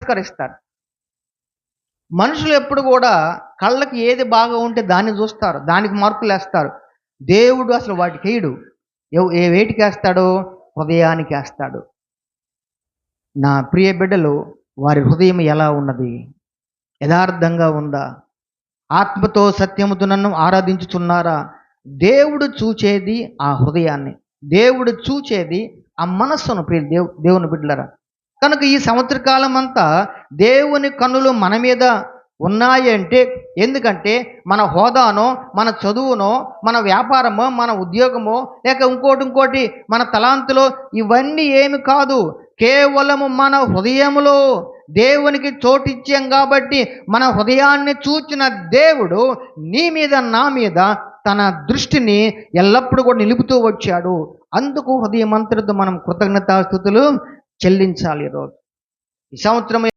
తిరస్కరిస్తారు. మనుషులు ఎప్పుడు కూడా కళ్ళకి ఏది బాగా ఉంటే దాన్ని చూస్తారు, దానికి మార్కులేస్తారు. దేవుడు అసలు వాటికి వేయడు. ఏ వేటికి వేస్తాడు? హృదయానికి వేస్తాడు. నా ప్రియ బిడ్డలు, వారి హృదయం ఎలా ఉన్నది? యథార్థంగా ఉందా? ఆత్మతో సత్యముతో నన్ను ఆరాధించుచున్నారా? దేవుడు చూచేది ఆ హృదయాన్ని, దేవుడు చూచేది ఆ మనస్సును. ప్రియ దేవుని బిడ్డలరా, కనుక ఈ సంవత్సర కాలం అంతా దేవుని కన్నులు మన మీద ఉన్నాయి అంటే, ఎందుకంటే మన హోదానో, మన చదువునో, మన వ్యాపారమో, మన ఉద్యోగమో, లేక ఇంకోటి మన తలాంతులో, ఇవన్నీ ఏమి కాదు. కేవలము మన హృదయములో దేవునికి చోటిచ్చాం కాబట్టి మన హృదయాన్ని చూచిన దేవుడు నీ మీద, నా మీద తన దృష్టిని ఎల్లప్పుడూ కూడా నిలుపుతూ వచ్చాడు. అందుకు హృదయమంతటితో మనం కృతజ్ఞతాస్తుతులు చెల్లించాలి. ఈరోజు ఈ సంవత్సరం